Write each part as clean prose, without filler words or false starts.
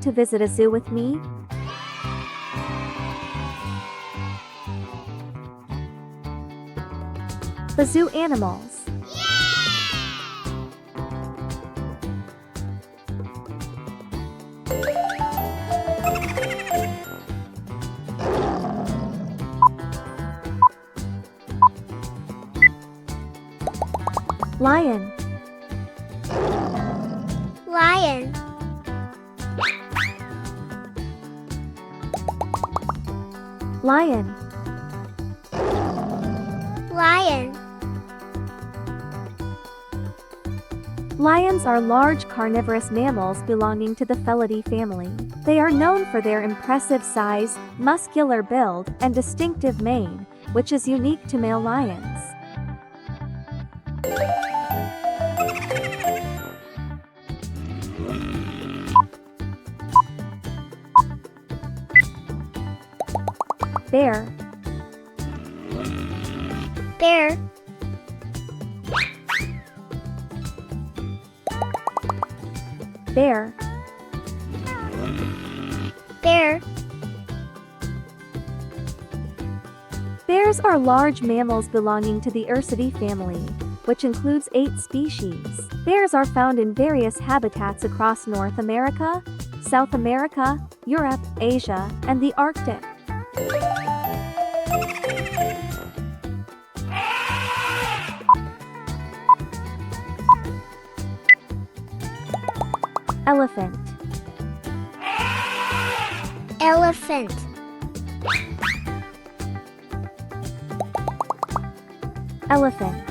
like to visit a zoo with me? The zoo animals. Lion. Lion. Lion. Lion. Lions are large carnivorous mammals belonging to the Felidae family. They are known for their impressive size, muscular build, and distinctive mane, which is unique to male lions. Bear. Bear. Bear. Bear. Bears are large mammals belonging to the Ursidae family, which includes 8 species. Bears are found in various habitats across North America, South America, Europe, Asia, and the Arctic. Elephant. Elephant. Elephant.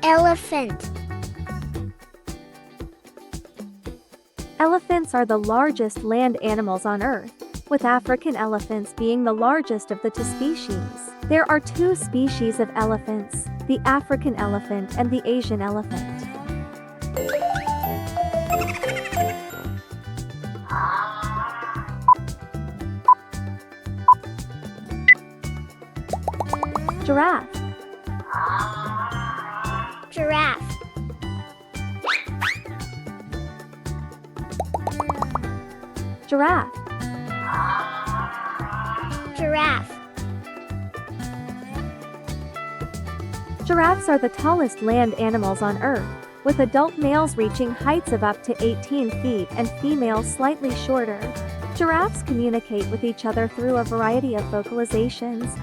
Elephant. Elephants are the largest land animals on Earth, with African elephants being the largest of the 2 species. There are 2 species of elephants, the African elephant and the Asian elephant. Giraffe. Giraffe. Giraffe. Giraffe. Giraffes are the tallest land animals on Earth, with adult males reaching heights of up to 18 feet and females slightly shorter. Giraffes communicate with each other through a variety of vocalizations.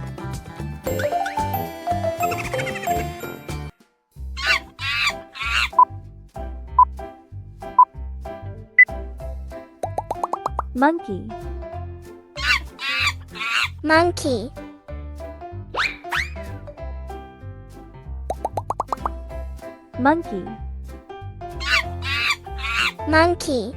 Monkey. Monkey. Monkey. Monkey.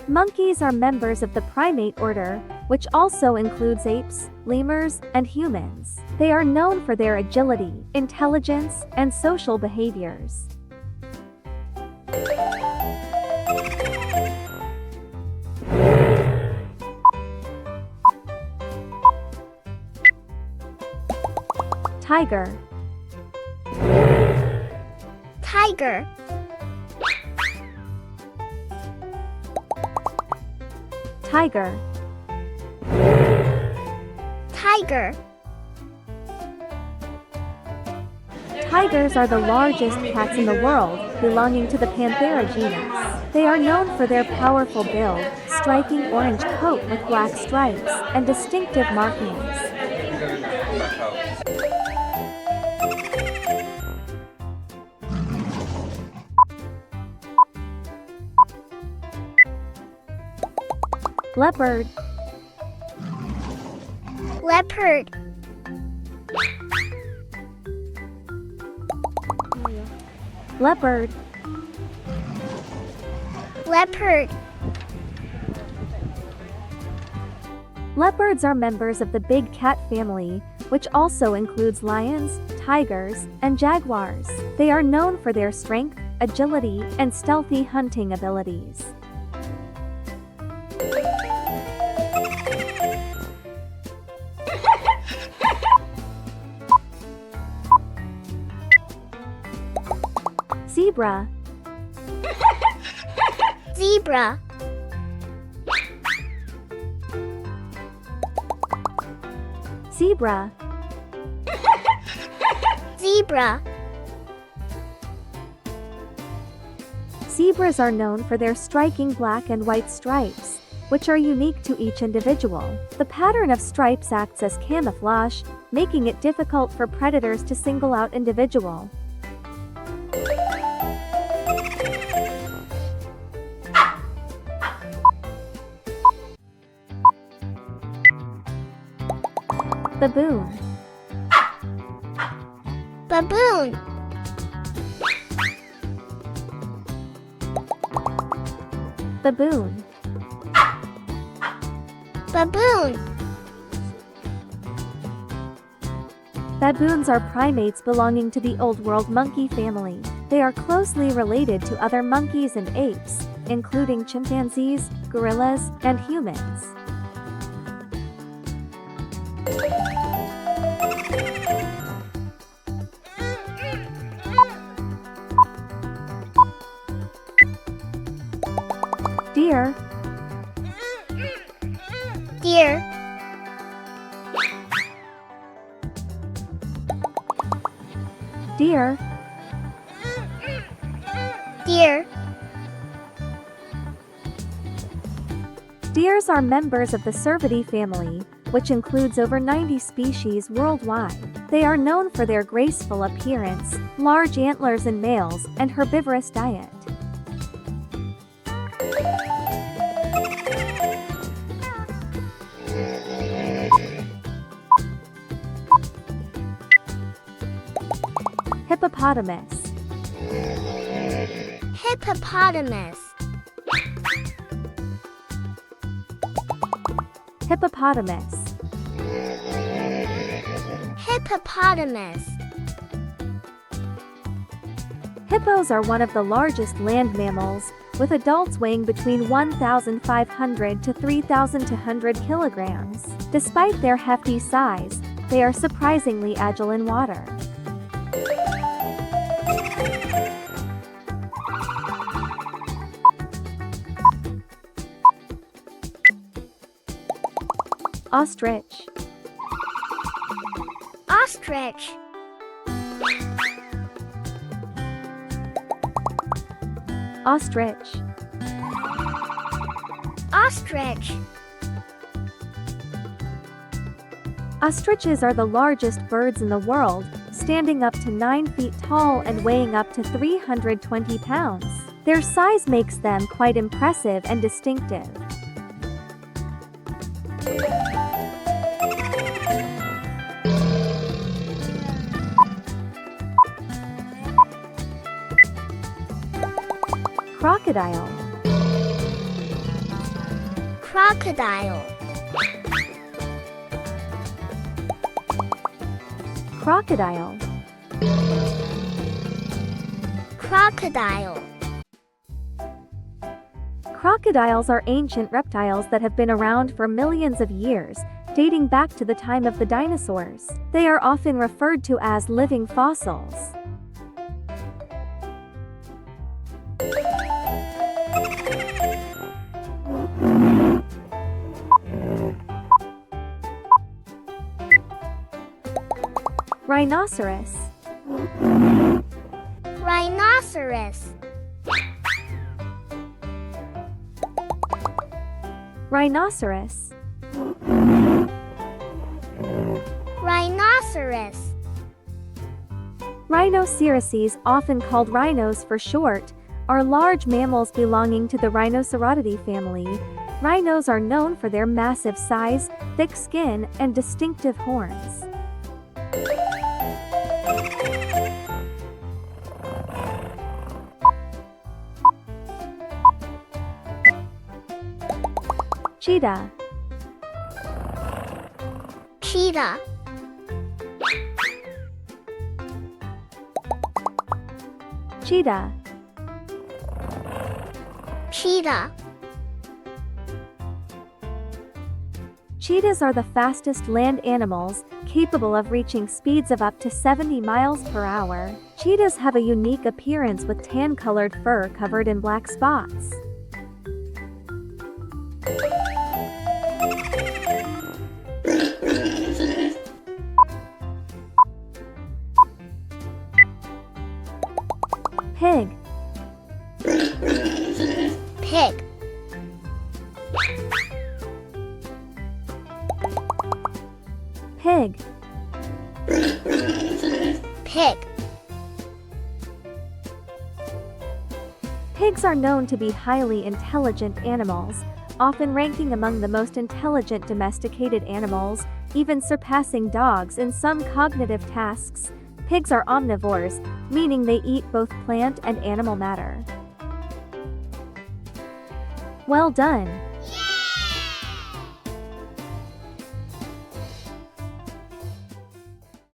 Monkeys are members of the primate order, which also includes apes, lemurs, and humans. They are known for their agility, intelligence, and social behaviors. Tiger. Tiger. Tiger. Tiger. Tigers are the largest cats in the world, belonging to the Panthera genus. They are known for their powerful build, striking orange coat with black stripes, and distinctive markings. Leopard. Leopard. Leopard. Leopard. Leopards are members of the big cat family, which also includes lions, tigers, and jaguars. They are known for their strength, agility, and stealthy hunting abilities. Zebra. Zebra. Zebra. Zebra. Zebras are known for their striking black and white stripes, which are unique to each individual. The pattern of stripes acts as camouflage, making it difficult for predators to single out individual. Baboon. Baboon. Baboon. Baboon. Baboons are primates belonging to the Old World monkey family. They are closely related to other monkeys and apes, including chimpanzees, gorillas, and humans. Deer. Deer. Deer. Deer. Deers are members of the Cervidae family, which includes over 90 species worldwide. They are known for their graceful appearance, large antlers in males, and herbivorous diet. Hippopotamus. Hippopotamus. Hippopotamus. Hippopotamus. Hippos are one of the largest land mammals, with adults weighing between 1,500 to 3,200 kilograms. Despite their hefty size, they are surprisingly agile in water. Ostrich. Ostrich. Ostrich. Ostrich. Ostriches are the largest birds in the world, standing up to 9 feet tall and weighing up to 320 pounds. Their size makes them quite impressive and distinctive. Crocodile. Crocodile. Crocodile. Crocodile. Crocodiles are ancient reptiles that have been around for millions of years, dating back to the time of the dinosaurs. They are often referred to as living fossils. Rhinoceros. Rhinoceros. Rhinoceros. Rhinoceros. Rhinoceroses, often called rhinos for short, are large mammals belonging to the Rhinocerotidae family. Rhinos are known for their massive size, thick skin, and distinctive horns. Cheetah. Cheetah. Cheetah. Cheetah. Cheetahs are the fastest land animals, capable of reaching speeds of up to 70 miles per hour. Cheetahs have a unique appearance with tan-colored fur covered in black spots. Pig. Pig. Pig. Pig. Pigs are known to be highly intelligent animals, often ranking among the most intelligent domesticated animals, even surpassing dogs in some cognitive tasks. Pigs are omnivores, meaning they eat both plant and animal matter. Well done!